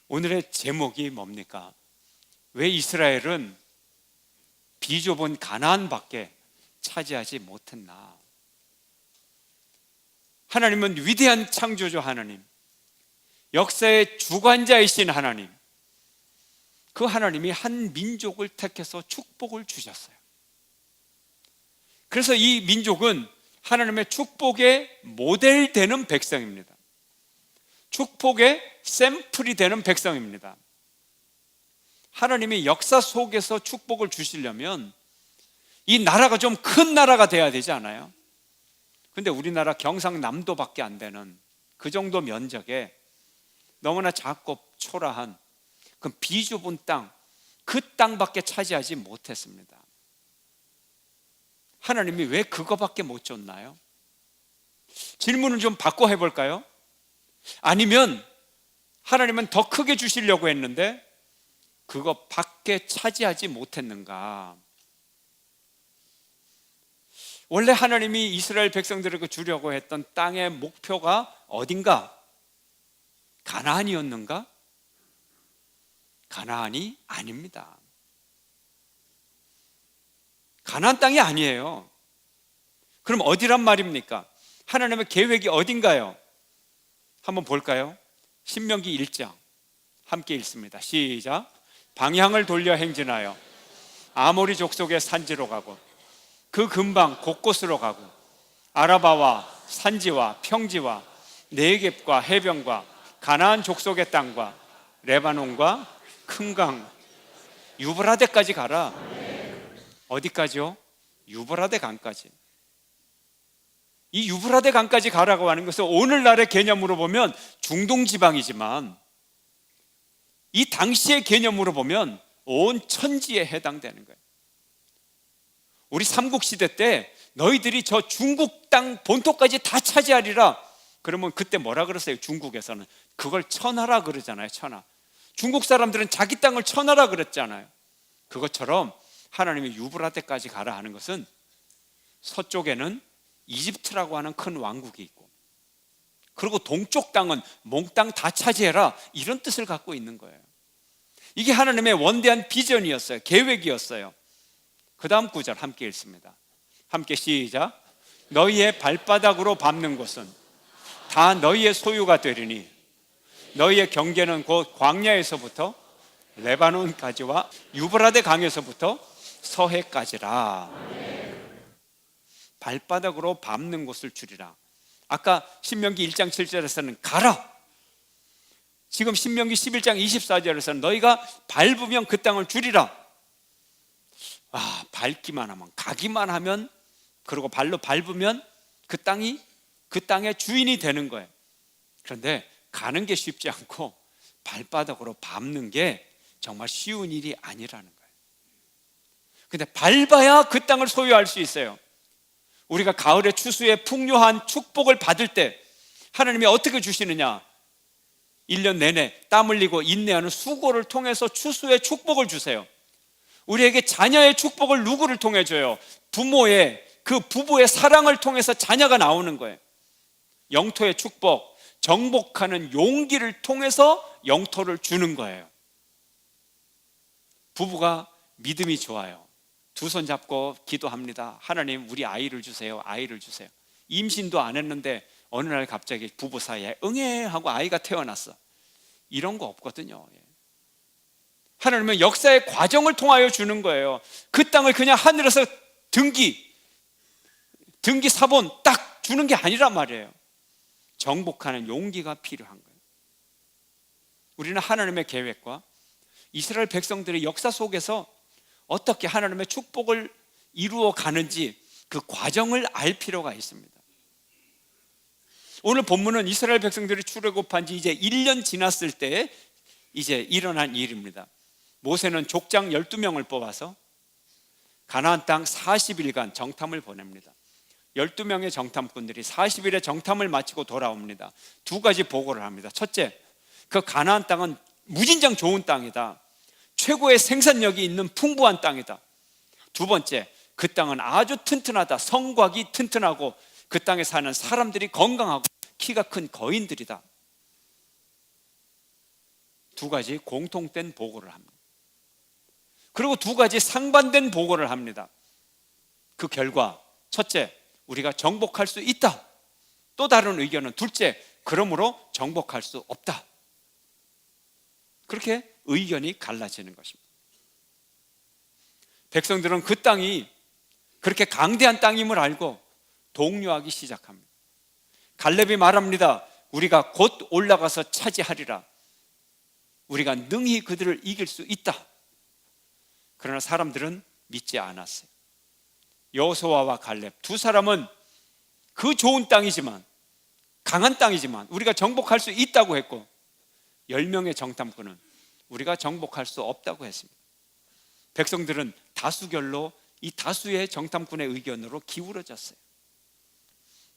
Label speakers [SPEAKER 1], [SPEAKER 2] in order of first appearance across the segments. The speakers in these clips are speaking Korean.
[SPEAKER 1] 오늘의 제목이 뭡니까? 왜 이스라엘은 비좁은 가나안밖에 차지하지 못했나? 하나님은 위대한 창조주 하나님, 역사의 주관자이신 하나님, 그 하나님이 한 민족을 택해서 축복을 주셨어요. 그래서 이 민족은 하나님의 축복의 모델 되는 백성입니다. 축복의 샘플이 되는 백성입니다. 하나님이 역사 속에서 축복을 주시려면 이 나라가 좀 큰 나라가 돼야 되지 않아요? 근데 우리나라 경상남도밖에 안 되는 그 정도 면적에 너무나 작고 초라한 그 비좁은 땅, 그 땅밖에 차지하지 못했습니다. 하나님이 왜 그거밖에 못 줬나요? 질문을 좀 바꿔 해볼까요? 아니면 하나님은 더 크게 주시려고 했는데 그거밖에 차지하지 못했는가? 원래 하나님이 이스라엘 백성들에게 주려고 했던 땅의 목표가 어딘가? 가나안이었는가? 가나안이 아닙니다. 가나안 땅이 아니에요. 그럼 어디란 말입니까? 하나님의 계획이 어딘가요? 한번 볼까요? 신명기 1장 함께 읽습니다. 시작. 방향을 돌려 행진하여 아모리 족속의 산지로 가고 그 근방 곳곳으로 가고 아라바와 산지와 평지와 네겝과 해변과 가나안 족속의 땅과 레바논과 큰 강 유브라데까지 가라. 어디까지요? 유브라데 강까지. 이 유브라데 강까지 가라고 하는 것은 오늘날의 개념으로 보면 중동 지방이지만 이 당시의 개념으로 보면 온 천지에 해당되는 거예요. 우리 삼국시대 때 너희들이 저 중국 땅 본토까지 다 차지하리라. 그러면 그때 뭐라 그랬어요? 중국에서는 그걸 천하라 그러잖아요. 천하. 중국 사람들은 자기 땅을 천하라 그랬잖아요. 그것처럼 하나님이 유브라데까지 가라 하는 것은 서쪽에는 이집트라고 하는 큰 왕국이 있고 그리고 동쪽 땅은 몽땅 다 차지해라, 이런 뜻을 갖고 있는 거예요. 이게 하나님의 원대한 비전이었어요. 계획이었어요. 그 다음 구절 함께 읽습니다. 함께 시작. 너희의 발바닥으로 밟는 곳은 다 너희의 소유가 되리니 너희의 경계는 곧 광야에서부터 레바논까지와 유브라데 강에서부터 서해까지라. 발바닥으로 밟는 곳을 주리라. 아까 신명기 1장 7절에서는 가라. 지금 신명기 11장 24절에서는 너희가 밟으면 그 땅을 주리라. 밟기만 하면, 가기만 하면, 그리고 발로 밟으면 그 땅의 주인이 되는 거예요. 그런데 가는 게 쉽지 않고 발바닥으로 밟는 게 정말 쉬운 일이 아니라는 거예요. 근데 밟아야 그 땅을 소유할 수 있어요. 우리가 가을의 추수에 풍요한 축복을 받을 때 하나님이 어떻게 주시느냐? 1년 내내 땀 흘리고 인내하는 수고를 통해서 추수의 축복을 주세요. 우리에게 자녀의 축복을 누구를 통해 줘요? 부모의, 그 부부의 사랑을 통해서 자녀가 나오는 거예요. 영토의 축복, 정복하는 용기를 통해서 영토를 주는 거예요. 부부가 믿음이 좋아요. 두 손 잡고 기도합니다. 하나님, 우리 아이를 주세요. 아이를 주세요. 임신도 안 했는데 어느 날 갑자기 부부 사이에 응애 하고 아이가 태어났어. 이런 거 없거든요. 하나님은 역사의 과정을 통하여 주는 거예요. 그 땅을 그냥 하늘에서 등기 사본 딱 주는 게 아니란 말이에요. 정복하는 용기가 필요한 거예요. 우리는 하나님의 계획과 이스라엘 백성들의 역사 속에서 어떻게 하나님의 축복을 이루어 가는지 그 과정을 알 필요가 있습니다. 오늘 본문은 이스라엘 백성들이 출애굽한 지 이제 1년 지났을 때 이제 일어난 일입니다. 모세는 족장 12명을 뽑아서 가나안 땅 40일간 정탐을 보냅니다. 12명의 정탐꾼들이 40일의 정탐을 마치고 돌아옵니다. 두 가지 보고를 합니다. 첫째, 그 가나안 땅은 무진장 좋은 땅이다. 최고의 생산력이 있는 풍부한 땅이다. 두 번째, 그 땅은 아주 튼튼하다. 성곽이 튼튼하고 그 땅에 사는 사람들이 건강하고 키가 큰 거인들이다. 두 가지 공통된 보고를 합니다. 그리고 두 가지 상반된 보고를 합니다. 그 결과 첫째, 우리가 정복할 수 있다. 또 다른 의견은 둘째, 그러므로 정복할 수 없다. 그렇게 의견이 갈라지는 것입니다. 백성들은 그 땅이 그렇게 강대한 땅임을 알고 동요하기 시작합니다. 갈렙이 말합니다. 우리가 곧 올라가서 차지하리라. 우리가 능히 그들을 이길 수 있다. 그러나 사람들은 믿지 않았어요. 여호수아와 갈렙 두 사람은 그 좋은 땅이지만, 강한 땅이지만 우리가 정복할 수 있다고 했고, 10명의 정탐꾼은 우리가 정복할 수 없다고 했습니다. 백성들은 다수결로 이 다수의 정탐꾼의 의견으로 기울어졌어요.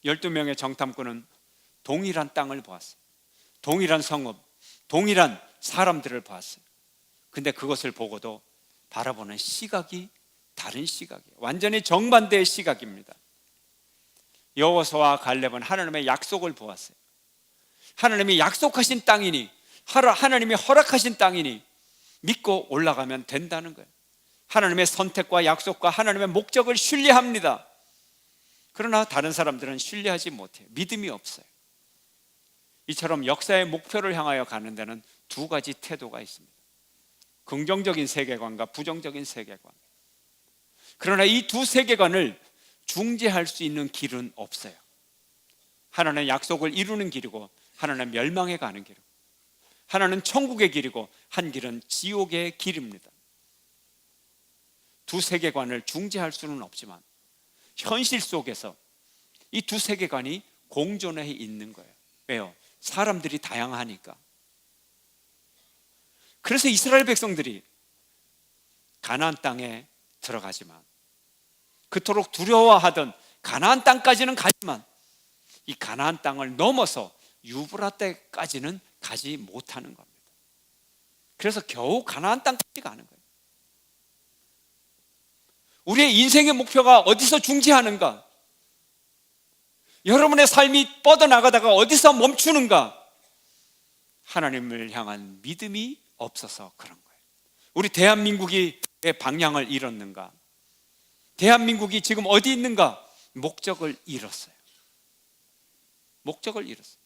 [SPEAKER 1] 12명의 정탐꾼은 동일한 땅을 보았어요. 동일한 성읍, 동일한 사람들을 보았어요. 근데 그것을 보고도 바라보는 시각이 다른 시각이에요. 완전히 정반대의 시각입니다. 여호수아와 갈렙은 하나님의 약속을 보았어요. 하나님이 약속하신 땅이니, 하나님이 허락하신 땅이니 믿고 올라가면 된다는 거예요. 하나님의 선택과 약속과 하나님의 목적을 신뢰합니다. 그러나 다른 사람들은 신뢰하지 못해요. 믿음이 없어요. 이처럼 역사의 목표를 향하여 가는 데는 두 가지 태도가 있습니다. 긍정적인 세계관과 부정적인 세계관. 그러나 이 두 세계관을 중재할 수 있는 길은 없어요. 하나는 약속을 이루는 길이고 하나는 멸망에 가는 길이고, 하나는 천국의 길이고 한 길은 지옥의 길입니다. 두 세계관을 중재할 수는 없지만 현실 속에서 이 두 세계관이 공존해 있는 거예요. 왜요? 사람들이 다양하니까. 그래서 이스라엘 백성들이 가나안 땅에 들어가지만, 그토록 두려워하던 가나안 땅까지는 가지만 이 가나안 땅을 넘어서 유브라데까지는 가지 못하는 겁니다. 그래서 겨우 가나안 땅까지 가는 거예요. 우리의 인생의 목표가 어디서 중지하는가? 여러분의 삶이 뻗어나가다가 어디서 멈추는가? 하나님을 향한 믿음이 없어서 그런 거예요. 우리 대한민국이 왜 방향을 잃었는가? 대한민국이 지금 어디 있는가? 목적을 잃었어요. 목적을 잃었어요.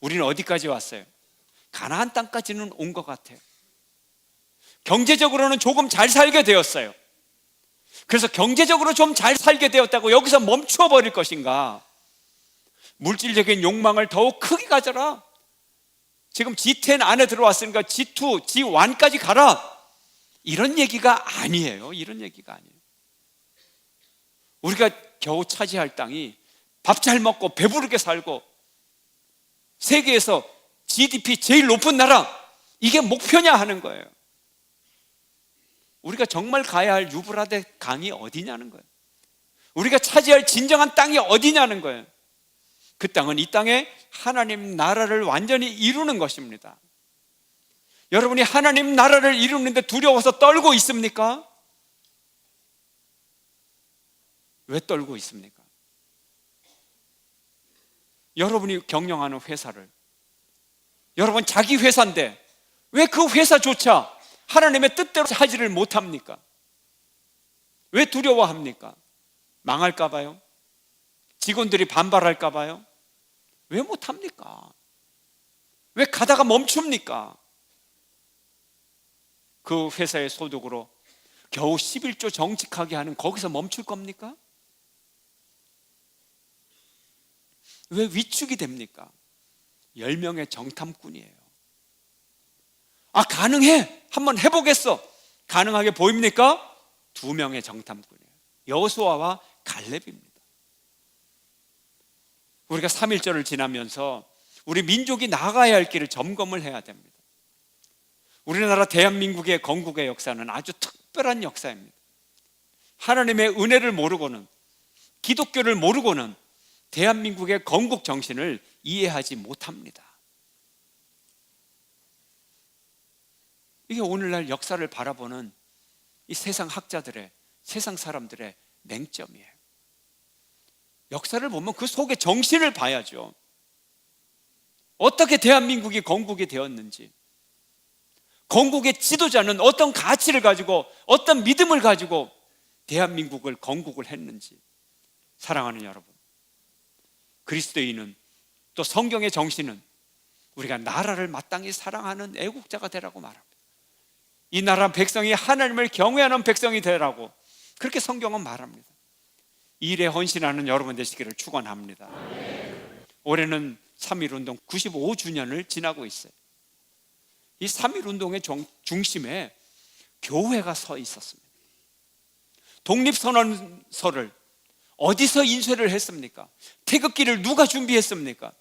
[SPEAKER 1] 우리는 어디까지 왔어요? 가나안 땅까지는 온 것 같아요. 경제적으로는 조금 잘 살게 되었어요. 그래서 경제적으로 좀 잘 살게 되었다고 여기서 멈추어 버릴 것인가? 물질적인 욕망을 더욱 크게 가져라. 지금 G10 안에 들어왔으니까 G2, G1까지 가라. 이런 얘기가 아니에요. 이런 얘기가 아니에요. 우리가 겨우 차지할 땅이 밥 잘 먹고 배부르게 살고 세계에서 GDP 제일 높은 나라, 이게 목표냐 하는 거예요. 우리가 정말 가야 할 유브라데 강이 어디냐는 거예요. 우리가 차지할 진정한 땅이 어디냐는 거예요. 그 땅은 이 땅에 하나님 나라를 완전히 이루는 것입니다. 여러분이 하나님 나라를 이루는데 두려워서 떨고 있습니까? 왜 떨고 있습니까? 여러분이 경영하는 회사를, 여러분 자기 회사인데 왜 그 회사조차 하나님의 뜻대로 하지를 못합니까? 왜 두려워합니까? 망할까 봐요? 직원들이 반발할까 봐요? 왜 못합니까? 왜 가다가 멈춥니까? 그 회사의 소득으로 겨우 11조 정직하게 하는 거기서 멈출 겁니까? 왜 위축이 됩니까? 10명의 정탐꾼이에요. 아, 가능해! 한번 해보겠어! 가능하게 보입니까? 2명의 정탐꾼이에요. 여호수아와 갈렙입니다. 우리가 3.1절을 지나면서 우리 민족이 나아가야 할 길을 점검을 해야 됩니다. 우리나라 대한민국의 건국의 역사는 아주 특별한 역사입니다. 하나님의 은혜를 모르고는, 기독교를 모르고는 대한민국의 건국 정신을 이해하지 못합니다. 이게 오늘날 역사를 바라보는 이 세상 학자들의, 세상 사람들의 맹점이에요. 역사를 보면 그 속의 정신을 봐야죠. 어떻게 대한민국이 건국이 되었는지, 건국의 지도자는 어떤 가치를 가지고 어떤 믿음을 가지고 대한민국을 건국을 했는지. 사랑하는 여러분, 그리스도인은 또 성경의 정신은 우리가 나라를 마땅히 사랑하는 애국자가 되라고 말합니다. 이 나라 백성이 하나님을 경외하는 백성이 되라고 그렇게 성경은 말합니다. 이 일에 헌신하는 여러분 되시기를 축원합니다. 올해는 3.1운동 95주년을 지나고 있어요. 이 3.1운동의 중심에 교회가 서 있었습니다. 독립선언서를 어디서 인쇄를 했습니까? 태극기를 누가 준비했습니까?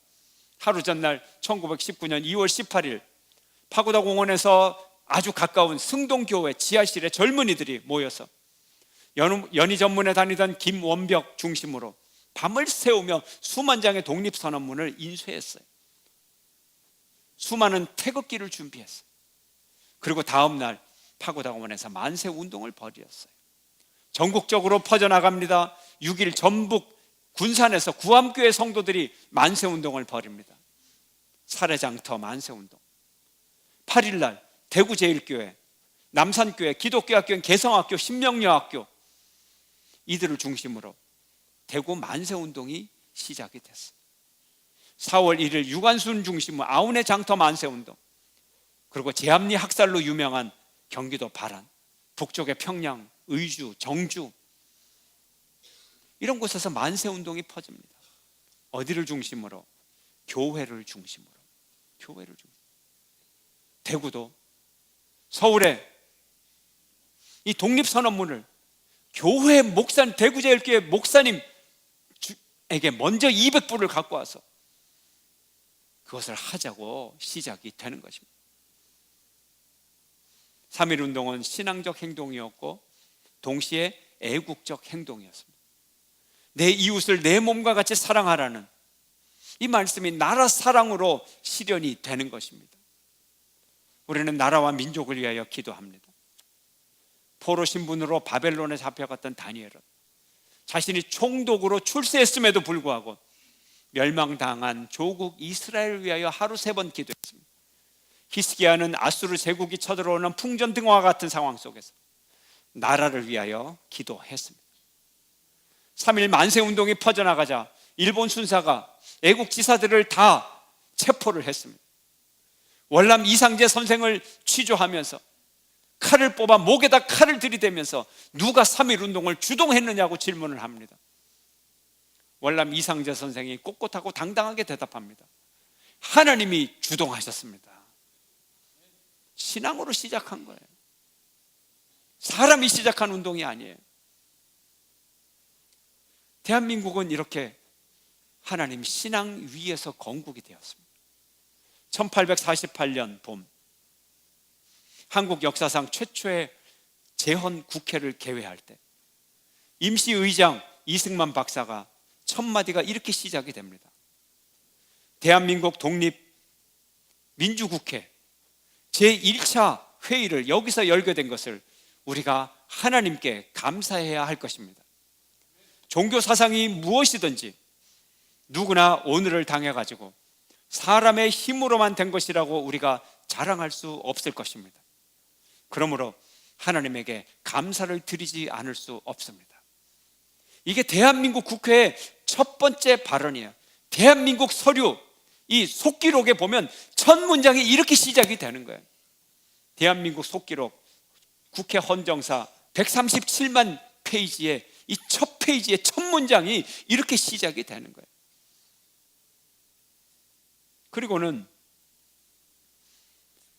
[SPEAKER 1] 하루 전날 1919년 2월 18일 파고다 공원에서 아주 가까운 승동교회 지하실에 젊은이들이 모여서 연희 전문에 다니던 김원벽 중심으로 밤을 새우며 수만 장의 독립선언문을 인쇄했어요. 수많은 태극기를 준비했어요. 그리고 다음 날 파고다 공원에서 만세 운동을 벌였어요. 전국적으로 퍼져나갑니다. 6일 전북 군산에서 구암교회 성도들이 만세 운동을 벌입니다. 살해장터 만세 운동. 8일 날 대구 제1교회, 남산교회, 기독교학교, 개성학교, 신명여학교 이들을 중심으로 대구 만세 운동이 시작이 됐어요. 4월 1일 유관순 중심으로 아운의 장터 만세 운동, 그리고 제합리 학살로 유명한 경기도 발안, 북쪽의 평양, 의주, 정주 이런 곳에서 만세 운동이 퍼집니다. 어디를 중심으로? 교회를 중심으로. 교회를 중심으로. 대구도, 서울에 이 독립선언문을 교회 목사님, 대구제일교회 목사님에게 먼저 200부를 갖고 와서 그것을 하자고 시작이 되는 것입니다. 3.1운동은 신앙적 행동이었고 동시에 애국적 행동이었습니다. 내 이웃을 내 몸과 같이 사랑하라는 이 말씀이 나라 사랑으로 실현이 되는 것입니다. 우리는 나라와 민족을 위하여 기도합니다. 포로 신분으로 바벨론에 잡혀갔던 다니엘은 자신이 총독으로 출세했음에도 불구하고 멸망당한 조국 이스라엘을 위하여 하루 3번 기도했습니다. 히스기야는 아수르 제국이 쳐들어오는 풍전등화와 같은 상황 속에서 나라를 위하여 기도했습니다. 3.1 만세운동이 퍼져나가자 일본 순사가 애국지사들을 다 체포를 했습니다. 월남 이상재 선생을 취조하면서 칼을 뽑아 목에다 칼을 들이대면서 누가 3.1운동을 주동했느냐고 질문을 합니다. 월남 이상재 선생이 꼿꼿하고 당당하게 대답합니다. 하나님이 주동하셨습니다. 신앙으로 시작한 거예요. 사람이 시작한 운동이 아니에요. 대한민국은 이렇게 하나님 신앙 위에서 건국이 되었습니다. 1848년 봄, 한국 역사상 최초의 재헌 국회를 개회할 때 임시의장 이승만 박사가 첫 마디가 이렇게 시작이 됩니다. 대한민국 독립민주국회 제1차 회의를 여기서 열게 된 것을 우리가 하나님께 감사해야 할 것입니다. 종교 사상이 무엇이든지 누구나 오늘을 당해가지고 사람의 힘으로만 된 것이라고 우리가 자랑할 수 없을 것입니다. 그러므로 하나님에게 감사를 드리지 않을 수 없습니다. 이게 대한민국 국회의 첫 번째 발언이에요. 대한민국 서류 이 속기록에 보면 첫 문장이 이렇게 시작이 되는 거예요. 대한민국 속기록 국회 헌정사 137만 페이지에 이 첫 페이지의 첫 문장이 이렇게 시작이 되는 거예요. 그리고는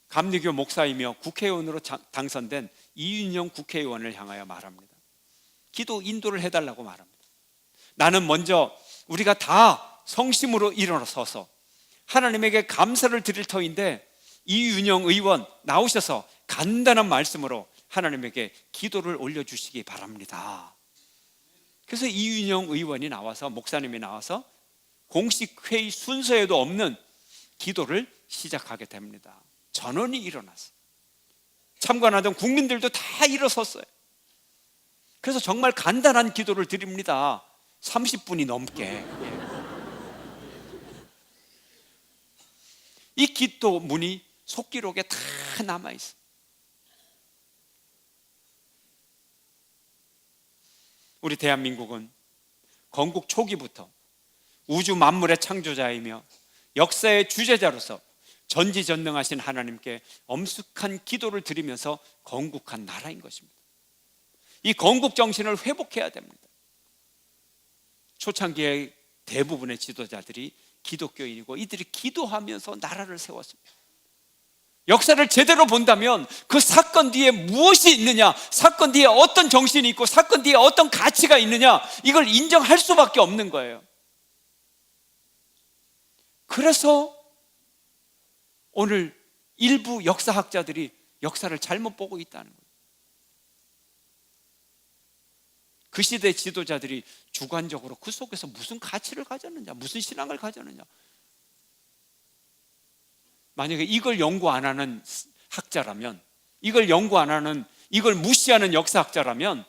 [SPEAKER 1] 감리교 목사이며 국회의원으로 당선된 이윤영 국회의원을 향하여 말합니다. 기도 인도를 해달라고 말합니다. 나는 먼저 우리가 다 성심으로 일어서서 하나님에게 감사를 드릴 터인데 이윤영 의원 나오셔서 간단한 말씀으로 하나님에게 기도를 올려주시기 바랍니다. 그래서 이윤영 의원이 나와서, 목사님이 나와서 공식 회의 순서에도 없는 기도를 시작하게 됩니다. 전원이 일어났어요. 참관하던 국민들도 다 일어섰어요. 그래서 정말 간단한 기도를 드립니다. 30분이 넘게. 이 기도문이 속기록에 다 남아있어요. 우리 대한민국은 건국 초기부터 우주 만물의 창조자이며 역사의 주제자로서 전지전능하신 하나님께 엄숙한 기도를 드리면서 건국한 나라인 것입니다. 이 건국 정신을 회복해야 됩니다. 초창기에 대부분의 지도자들이 기독교인이고 이들이 기도하면서 나라를 세웠습니다. 역사를 제대로 본다면 그 사건 뒤에 무엇이 있느냐, 사건 뒤에 어떤 정신이 있고 사건 뒤에 어떤 가치가 있느냐, 이걸 인정할 수밖에 없는 거예요. 그래서 오늘 일부 역사학자들이 역사를 잘못 보고 있다는 거예요. 그 시대 지도자들이 주관적으로 그 속에서 무슨 가치를 가졌느냐, 무슨 신앙을 가졌느냐. 만약에 이걸 연구 안 하는 학자라면, 이걸 연구 안 하는, 이걸 무시하는 역사학자라면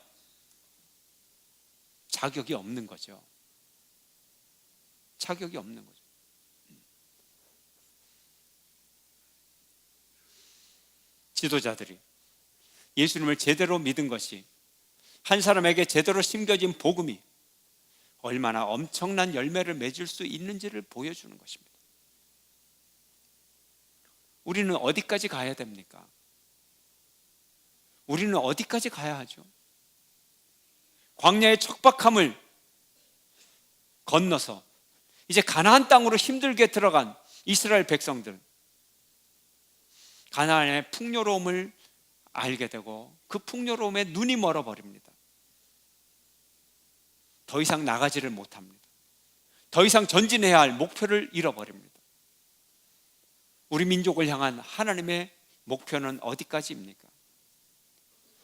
[SPEAKER 1] 자격이 없는 거죠. 자격이 없는 거죠. 지도자들이 예수님을 제대로 믿은 것이, 한 사람에게 제대로 심겨진 복음이 얼마나 엄청난 열매를 맺을 수 있는지를 보여주는 것입니다. 우리는 어디까지 가야 됩니까? 우리는 어디까지 가야 하죠? 광야의 척박함을 건너서 이제 가나안 땅으로 힘들게 들어간 이스라엘 백성들, 가나안의 풍요로움을 알게 되고 그 풍요로움에 눈이 멀어버립니다. 더 이상 나가지를 못합니다. 더 이상 전진해야 할 목표를 잃어버립니다. 우리 민족을 향한 하나님의 목표는 어디까지입니까?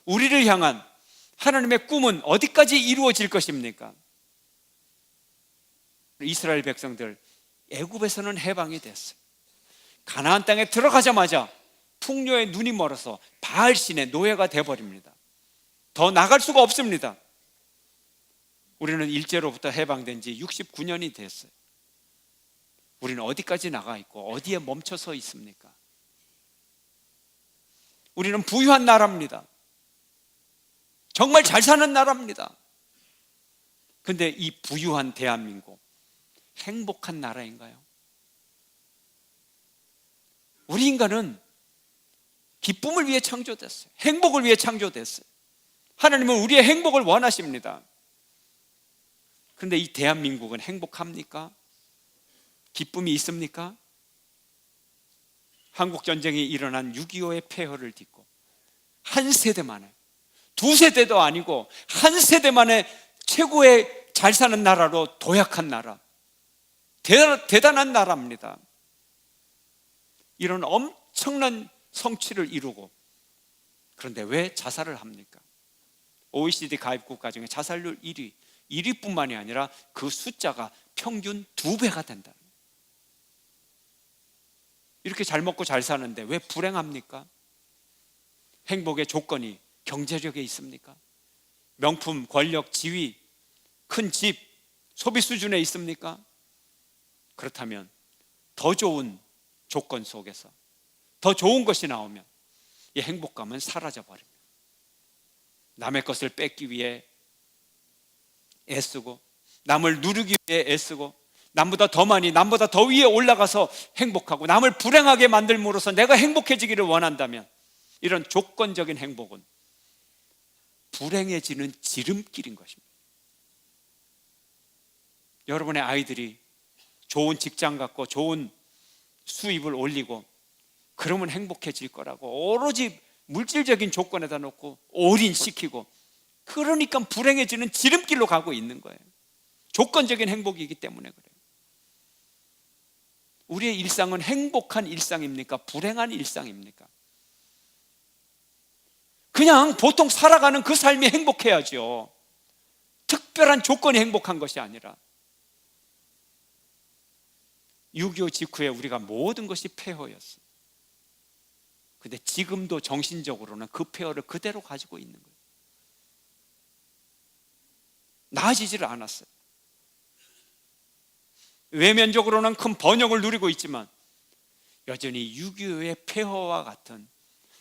[SPEAKER 1] 우리를 향한 하나님의 꿈은 어디까지 이루어질 것입니까? 이스라엘 백성들, 애굽에서는 해방이 됐어요. 가나안 땅에 들어가자마자 풍요에 눈이 멀어서 바알신의 노예가 되어버립니다. 더 나갈 수가 없습니다. 우리는 일제로부터 해방된 지 69년이 됐어요. 우리는 어디까지 나가 있고 어디에 멈춰서 있습니까? 우리는 부유한 나라입니다. 정말 잘 사는 나라입니다. 근데 이 부유한 대한민국, 행복한 나라인가요? 우리 인간은 기쁨을 위해 창조됐어요. 행복을 위해 창조됐어요. 하나님은 우리의 행복을 원하십니다. 그런데 이 대한민국은 행복합니까? 기쁨이 있습니까? 한국전쟁이 일어난 6.25의 폐허를 딛고 한 세대 만에, 두 세대도 아니고 한 세대 만에 최고의 잘 사는 나라로 도약한 나라, 대단한 나라입니다. 이런 엄청난 성취를 이루고, 그런데 왜 자살을 합니까? OECD 가입 국가 중에 자살률 1위뿐만이 아니라 그 숫자가 평균 2배가 된다. 이렇게 잘 먹고 잘 사는데 왜 불행합니까? 행복의 조건이 경제력에 있습니까? 명품, 권력, 지위, 큰 집, 소비 수준에 있습니까? 그렇다면 더 좋은 조건 속에서 더 좋은 것이 나오면 이 행복감은 사라져 버립니다. 남의 것을 뺏기 위해 애쓰고, 남을 누르기 위해 애쓰고, 남보다 더 많이, 남보다 더 위에 올라가서 행복하고, 남을 불행하게 만들므로써 내가 행복해지기를 원한다면, 이런 조건적인 행복은 불행해지는 지름길인 것입니다. 여러분의 아이들이 좋은 직장 갖고 좋은 수입을 올리고 그러면 행복해질 거라고 오로지 물질적인 조건에다 놓고 올인시키고, 그러니까 불행해지는 지름길로 가고 있는 거예요. 조건적인 행복이기 때문에 그래요. 우리의 일상은 행복한 일상입니까? 불행한 일상입니까? 그냥 보통 살아가는 그 삶이 행복해야죠. 특별한 조건이 행복한 것이 아니라. 6.25 직후에 우리가 모든 것이 폐허였어요. 근데 지금도 정신적으로는 그 폐허를 그대로 가지고 있는 거예요. 나아지지를 않았어요. 외면적으로는 큰 번영을 누리고 있지만 여전히 6.25의 폐허와 같은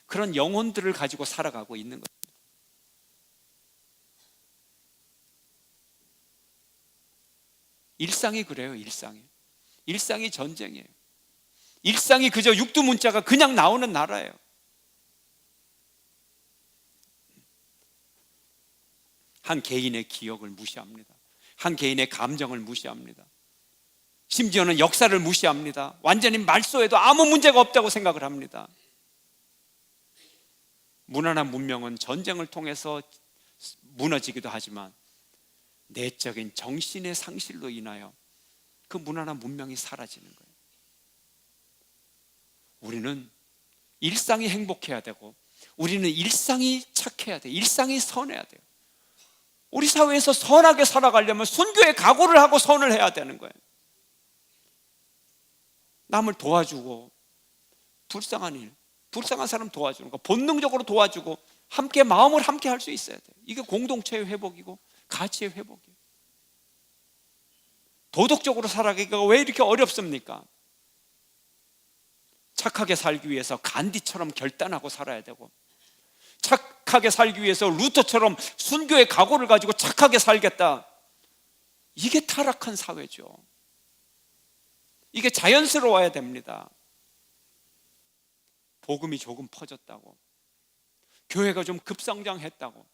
[SPEAKER 1] 그런 영혼들을 가지고 살아가고 있는 거예요. 일상이 그래요. 일상이 전쟁이에요. 일상이 그저 육두문자가 그냥 나오는 나라예요. 한 개인의 기억을 무시합니다. 한 개인의 감정을 무시합니다. 심지어는 역사를 무시합니다. 완전히 말소해도 아무 문제가 없다고 생각을 합니다. 무난한 문명은 전쟁을 통해서 무너지기도 하지만 내적인 정신의 상실로 인하여 그 무난한 문명이 사라지는 거예요. 우리는 일상이 행복해야 되고, 우리는 일상이 착해야 돼요. 일상이 선해야 돼요. 우리 사회에서 선하게 살아가려면 순교의 각오를 하고 선을 해야 되는 거예요. 남을 도와주고, 불쌍한 사람 도와주는 거, 본능적으로 도와주고 함께 마음을 함께 할 수 있어야 돼요. 이게 공동체의 회복이고 가치의 회복이에요. 도덕적으로 살아가기가 왜 이렇게 어렵습니까? 착하게 살기 위해서 간디처럼 결단하고 살아야 되고, 착하게 살기 위해서 루터처럼 순교의 각오를 가지고 착하게 살겠다. 이게 타락한 사회죠. 이게 자연스러워야 됩니다. 복음이 조금 퍼졌다고, 교회가 좀 급성장했다고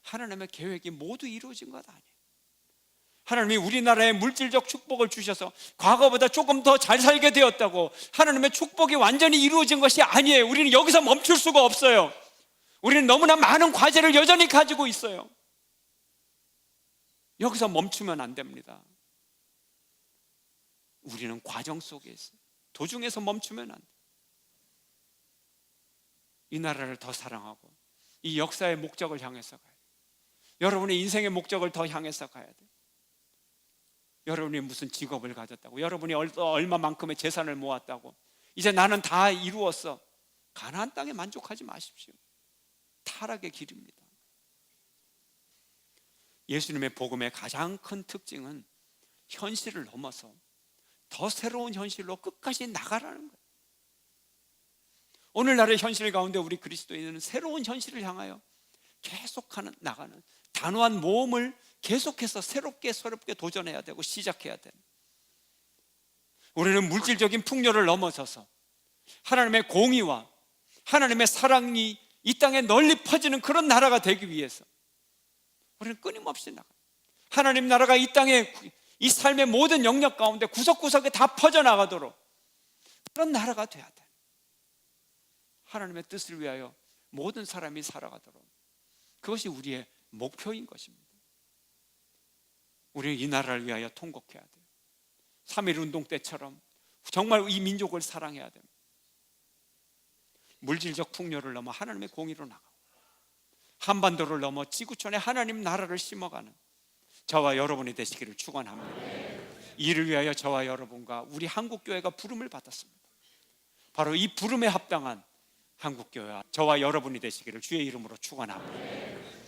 [SPEAKER 1] 하나님의 계획이 모두 이루어진 것 아니에요. 하나님이 우리나라에 물질적 축복을 주셔서 과거보다 조금 더 잘 살게 되었다고 하나님의 축복이 완전히 이루어진 것이 아니에요. 우리는 여기서 멈출 수가 없어요. 우리는 너무나 많은 과제를 여전히 가지고 있어요. 여기서 멈추면 안 됩니다. 우리는 과정 속에 있어요. 도중에서 멈추면 안 돼요. 이 나라를 더 사랑하고 이 역사의 목적을 향해서 가야 돼요. 여러분의 인생의 목적을 더 향해서 가야 돼요. 여러분이 무슨 직업을 가졌다고, 여러분이 얼마만큼의 재산을 모았다고 이제 나는 다 이루었어, 가나안 땅에 만족하지 마십시오. 타락의 길입니다. 예수님의 복음의 가장 큰 특징은 현실을 넘어서 더 새로운 현실로 끝까지 나가라는 거예요. 오늘날의 현실 가운데 우리 그리스도인은 새로운 현실을 향하여 계속하는 나가는 단호한 모험을 계속해서 새롭게 도전해야 되고 시작해야 되는, 우리는 물질적인 풍요를 넘어서서 하나님의 공의와 하나님의 사랑이 이 땅에 널리 퍼지는 그런 나라가 되기 위해서 우리는 끊임없이 나가요. 하나님 나라가 이 땅에, 이 삶의 모든 영역 가운데 구석구석에 다 퍼져나가도록 그런 나라가 돼야 돼. 하나님의 뜻을 위하여 모든 사람이 살아가도록, 그것이 우리의 목표인 것입니다. 우리는 이 나라를 위하여 통곡해야 돼요. 3.1 운동 때처럼 정말 이 민족을 사랑해야 됩니다. 물질적 풍요를 넘어 하나님의 공의로 나가고, 한반도를 넘어 지구촌에 하나님 나라를 심어가는 저와 여러분이 되시기를 축원합니다. 이를 위하여 저와 여러분과 우리 한국교회가 부름을 받았습니다. 바로 이 부름에 합당한 한국교회와 저와 여러분이 되시기를 주의 이름으로 축원합니다.